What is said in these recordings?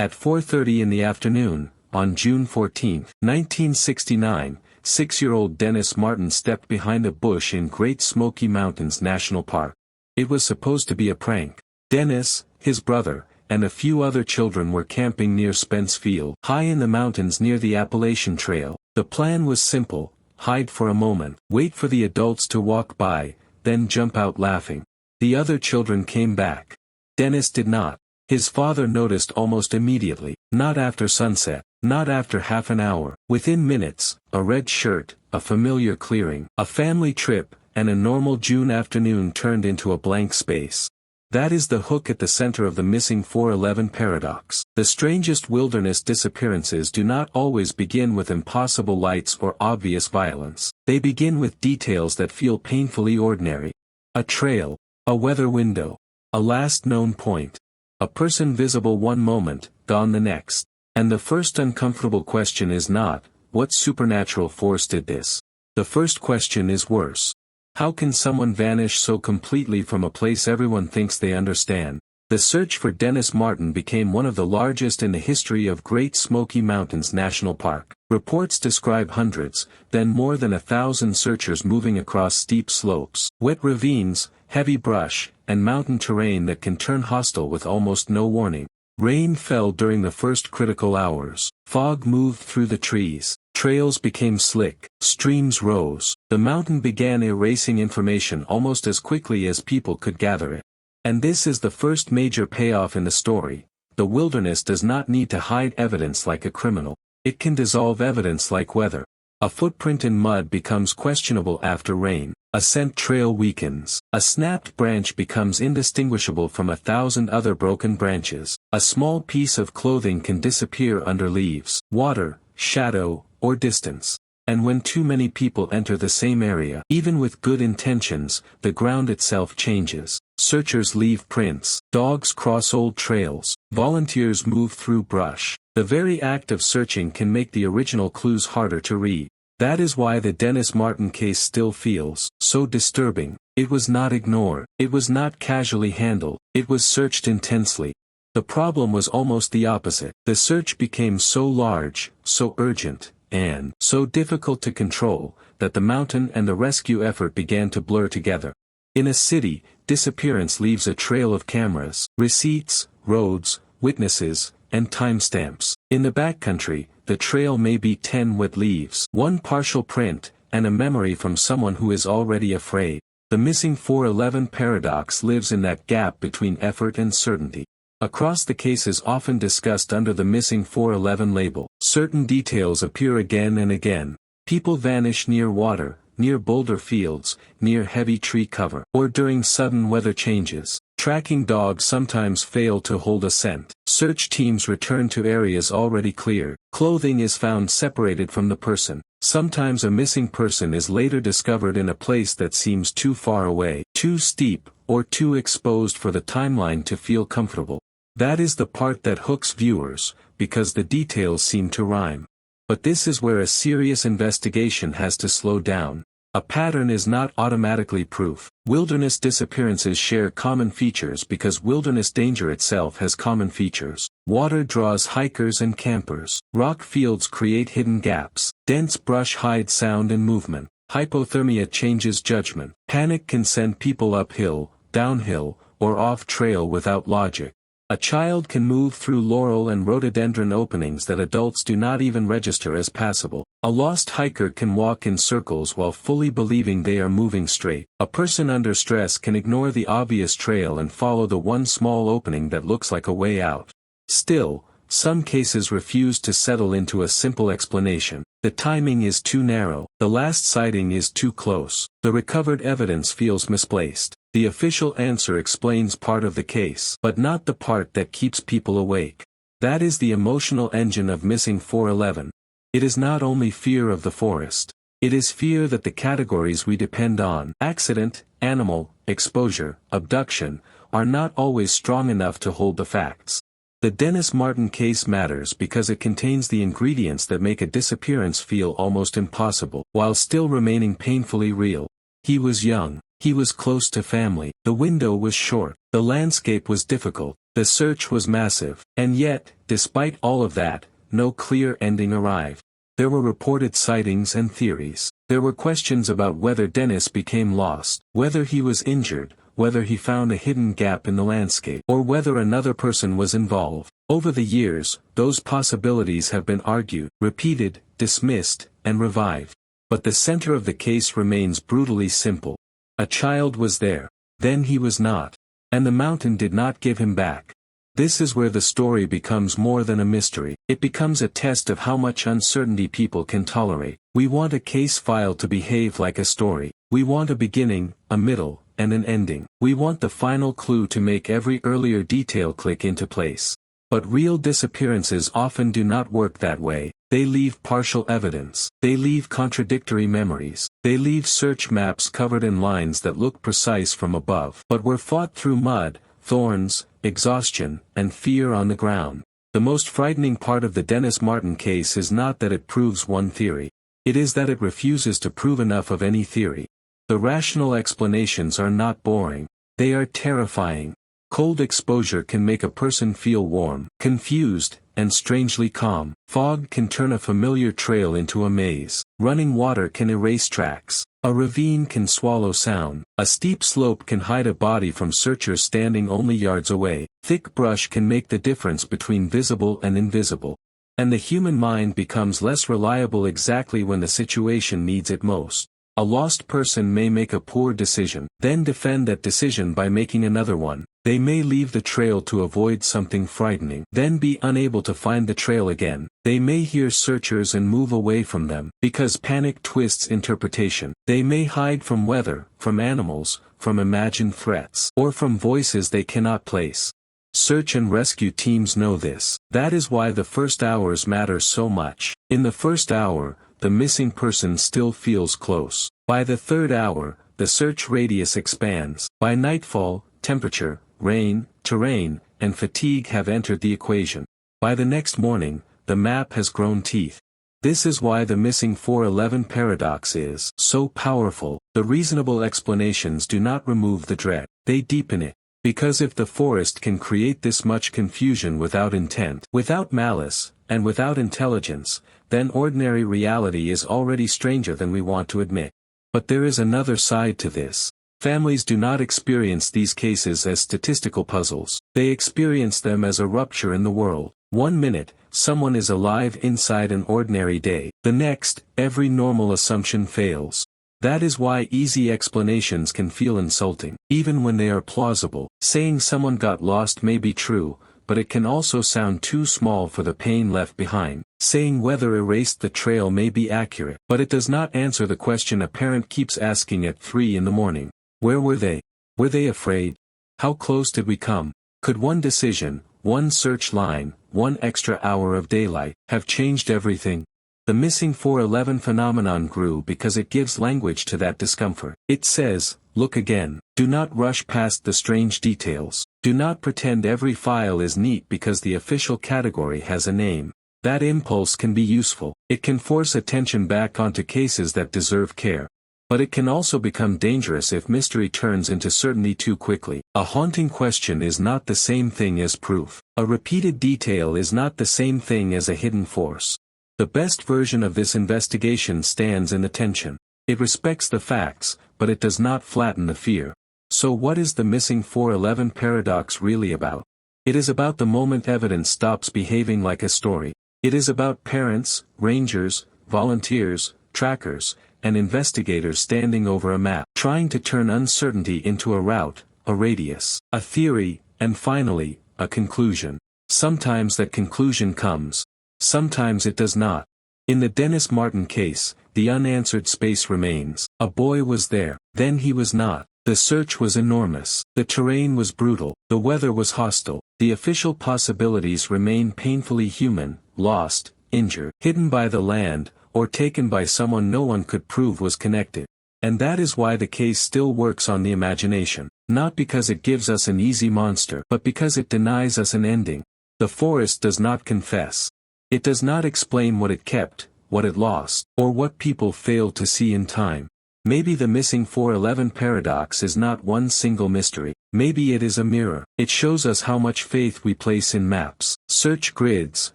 At 4:30 in the afternoon, on June 14, 1969, 6-year-old Dennis Martin stepped behind a bush in Great Smoky Mountains National Park. It was supposed to be a prank. Dennis, his brother, and a few other children were camping near Spence Field, high in the mountains near the Appalachian Trail. The plan was simple: hide for a moment, wait for the adults to walk by, then jump out laughing. The other children came back. Dennis did not. His father noticed almost immediately. Not after sunset, not after half an hour. Within minutes, a red shirt, a familiar clearing, a family trip, and a normal June afternoon turned into a blank space. That is the hook at the center of the missing 411 paradox. The strangest wilderness disappearances do not always begin with impossible lights or obvious violence. They begin with details that feel painfully ordinary. A trail, a weather window, a last known point. A person visible one moment, gone the next. And the first uncomfortable question is not, what supernatural force did this? The first question is worse. How can someone vanish so completely from a place everyone thinks they understand? The search for Dennis Martin became one of the largest in the history of Great Smoky Mountains National Park. Reports describe hundreds, then more than 1,000 searchers moving across steep slopes, wet ravines, heavy brush, and mountain terrain that can turn hostile with almost no warning. Rain fell during the first critical hours. Fog moved through the trees. Trails became slick. Streams rose. The mountain began erasing information almost as quickly as people could gather it. And this is the first major payoff in the story. The wilderness does not need to hide evidence like a criminal. It can dissolve evidence like weather. A footprint in mud becomes questionable after rain. A scent trail weakens. A snapped branch becomes indistinguishable from 1,000 other broken branches. A small piece of clothing can disappear under leaves, water, shadow, or distance. And when too many people enter the same area, even with good intentions, the ground itself changes. Searchers leave prints. Dogs cross old trails. Volunteers move through brush. The very act of searching can make the original clues harder to read. That is why the Dennis Martin case still feels so disturbing. It was not ignored. It was not casually handled. It was searched intensely. The problem was almost the opposite. The search became so large, so urgent, and so difficult to control, that the mountain and the rescue effort began to blur together. In a city, disappearance leaves a trail of cameras, receipts, roads, witnesses, and timestamps. In the backcountry, the trail may be 10 wet leaves, one partial print, and a memory from someone who is already afraid. The missing 411 paradox lives in that gap between effort and certainty. Across the cases often discussed under the missing 411 label, certain details appear again and again. People vanish near water, near boulder fields, near heavy tree cover, or during sudden weather changes. Tracking dogs sometimes fail to hold a scent. Search teams return to areas already cleared. Clothing is found separated from the person. Sometimes a missing person is later discovered in a place that seems too far away, too steep, or too exposed for the timeline to feel comfortable. That is the part that hooks viewers, because the details seem to rhyme. But this is where a serious investigation has to slow down. A pattern is not automatically proof. Wilderness disappearances share common features because wilderness danger itself has common features. Water draws hikers and campers. Rock fields create hidden gaps. Dense brush hides sound and movement. Hypothermia changes judgment. Panic can send people uphill, downhill, or off trail without logic. A child can move through laurel and rhododendron openings that adults do not even register as passable. A lost hiker can walk in circles while fully believing they are moving straight. A person under stress can ignore the obvious trail and follow the one small opening that looks like a way out. Still, some cases refuse to settle into a simple explanation. The timing is too narrow. The last sighting is too close. The recovered evidence feels misplaced. The official answer explains part of the case, but not the part that keeps people awake. That is the emotional engine of missing 411. It is not only fear of the forest. It is fear that the categories we depend on, accident, animal, exposure, abduction, are not always strong enough to hold the facts. The Dennis Martin case matters because it contains the ingredients that make a disappearance feel almost impossible, while still remaining painfully real. He was young. He was close to family. The window was short. The landscape was difficult. The search was massive. And yet, despite all of that, no clear ending arrived. There were reported sightings and theories. There were questions about whether Dennis became lost, whether he was injured, whether he found a hidden gap in the landscape, or whether another person was involved. Over the years, those possibilities have been argued, repeated, dismissed, and revived. But the center of the case remains brutally simple. A child was there. Then he was not. And the mountain did not give him back. This is where the story becomes more than a mystery. It becomes a test of how much uncertainty people can tolerate. We want a case file to behave like a story. We want a beginning, a middle, and an ending. We want the final clue to make every earlier detail click into place. But real disappearances often do not work that way. They leave partial evidence. They leave contradictory memories. They leave search maps covered in lines that look precise from above, but were fought through mud, thorns, exhaustion, and fear on the ground. The most frightening part of the Dennis Martin case is not that it proves one theory. It is that it refuses to prove enough of any theory. The rational explanations are not boring. They are terrifying. Cold exposure can make a person feel warm, confused, and strangely calm. Fog can turn a familiar trail into a maze. Running water can erase tracks. A ravine can swallow sound. A steep slope can hide a body from searchers standing only yards away. Thick brush can make the difference between visible and invisible. And the human mind becomes less reliable exactly when the situation needs it most. A lost person may make a poor decision, then defend that decision by making another one. They may leave the trail to avoid something frightening, then be unable to find the trail again. They may hear searchers and move away from them, because panic twists interpretation. They may hide from weather, from animals, from imagined threats, or from voices they cannot place. Search and rescue teams know this. That is why the first hours matter so much. In the first hour, the missing person still feels close. By the third hour, the search radius expands. By nightfall, temperature, rain, terrain, and fatigue have entered the equation. By the next morning, the map has grown teeth. This is why the missing 411 paradox is so powerful. The reasonable explanations do not remove the dread, they deepen it. Because if the forest can create this much confusion without intent, without malice, and without intelligence, then ordinary reality is already stranger than we want to admit. But there is another side to this. Families do not experience these cases as statistical puzzles. They experience them as a rupture in the world. 1 minute, someone is alive inside an ordinary day. The next, every normal assumption fails. That is why easy explanations can feel insulting, even when they are plausible. Saying someone got lost may be true, but it can also sound too small for the pain left behind. Saying weather erased the trail may be accurate, but it does not answer the question a parent keeps asking at 3 in the morning. Where were they? Were they afraid? How close did we come? Could one decision, one search line, one extra hour of daylight, have changed everything? The missing 411 phenomenon grew because it gives language to that discomfort. It says, look again. Do not rush past the strange details. Do not pretend every file is neat because the official category has a name. That impulse can be useful. It can force attention back onto cases that deserve care. But it can also become dangerous if mystery turns into certainty too quickly. A haunting question is not the same thing as proof. A repeated detail is not the same thing as a hidden force. The best version of this investigation stands in the tension. It respects the facts, but it does not flatten the fear. So what is the missing 411 paradox really about? It is about the moment evidence stops behaving like a story. It is about parents, rangers, volunteers, trackers, and investigators standing over a map, trying to turn uncertainty into a route, a radius, a theory, and finally, a conclusion. Sometimes that conclusion comes. Sometimes it does not. In the Dennis Martin case, the unanswered space remains. A boy was there, then he was not. The search was enormous. The terrain was brutal. The weather was hostile. The official possibilities remain painfully human, lost, injured, hidden by the land, or taken by someone no one could prove was connected. And that is why the case still works on the imagination. Not because it gives us an easy monster, but because it denies us an ending. The forest does not confess. It does not explain what it kept, what it lost, or what people failed to see in time. Maybe the missing 411 paradox is not one single mystery. Maybe it is a mirror. It shows us how much faith we place in maps, search grids,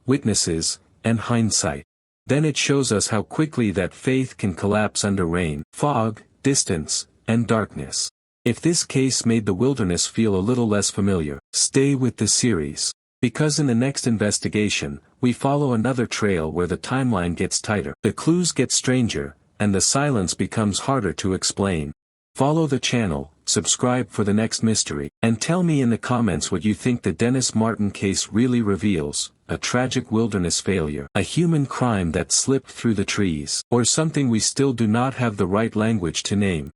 witnesses, and hindsight. Then it shows us how quickly that faith can collapse under rain, fog, distance, and darkness. If this case made the wilderness feel a little less familiar, stay with the series. Because in the next investigation, we follow another trail where the timeline gets tighter, the clues get stranger, and the silence becomes harder to explain. Follow the channel, subscribe for the next mystery, and tell me in the comments what you think the Dennis Martin case really reveals: a tragic wilderness failure, a human crime that slipped through the trees, or something we still do not have the right language to name.